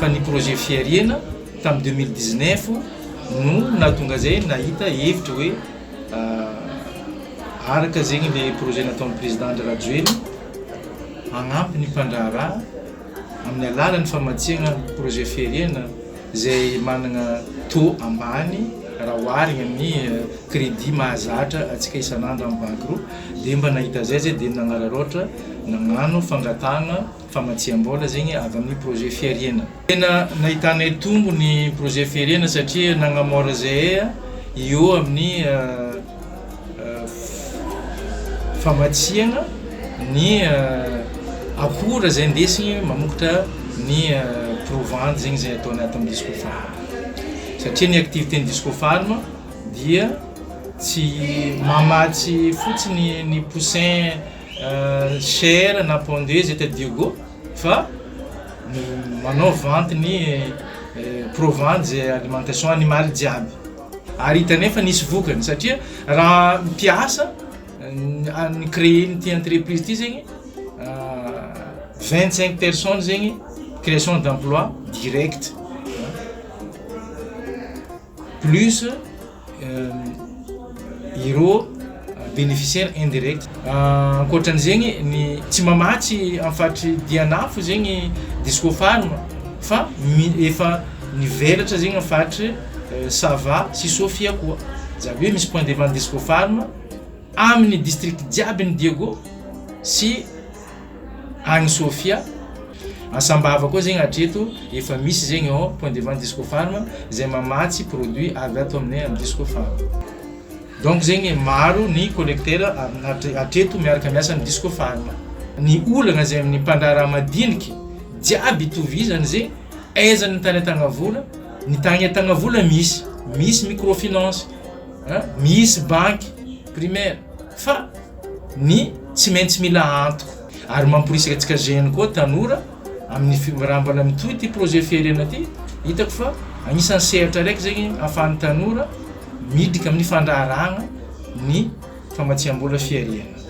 fa ny projet fiariana tamin'ny 2019 no nahatonga zay nahita hevitra hoe araka zegny le projet nataon'ny président Andry Rajoelina hagnampy ny mpandraharaha amin'ny alalan'ny famatsiagna projet fiariana zay managna taux ambany raha oharigna amin'ny crédit mahazatra atsika isan'andro amin'ny banky roa dia mba nahita zay dia nagnararaotra nagnano fangatahana famatsiam-bola zegny avy amin'ny projet fiariana. Tena nahitanay tombo ny projet fiariana satria nagnamora zay eo amin'ny famatsiagna ny akora zay ndesigny mamokatra ny provente zegny zay atao anaty amin'ny Disco Farm satria ny activité ny Disco Farm dia tsy mamatsy fotsiny ny poussin cher na pondeuse eto Diogo fa manao vente ny provente zay alimentation animale jiaby ary hitanay fa nisy vokany satria raha mpiasa ny créer ny entreprise ty zegny 25 personnes zegny création d'emploi direct plus ireo bénéficiaire indirect ankoatran zegny ny tsy mamatsy afatry dianafo zegny Disco Farm fa efa nivelatra zegny afatry Sava sy Sofia koa zabe misy point de vente Disco Farm amin'ny district jiaby ny Diego sy agny Sofia Asambava koa zegny atreto efa misy zegny point de vente Disco Farm zay mamatsy produit avy ato aminay amin'ny Disco Farm. Donc zegny maro ny collecteur atreto miaraka miasa amin'ny Disco Farm. Ny olagna zay amin'ny mpandraharaha madiniky jiaby itovizany zay aizany tany atagna vola, ny tany atagna vola misy microfinance, misy banque primaire fa ny tsy maintsy mila antoko ary mamporisaka atsika jeune koa tanora amin'ny raha mbola mitohy ty projet fiariana ty hitako fa agnisan'ny sehatra raiky zegny ahafahan'ny tanora midika amin'ny fandraharahagna ny famatsiam-bola fiariana.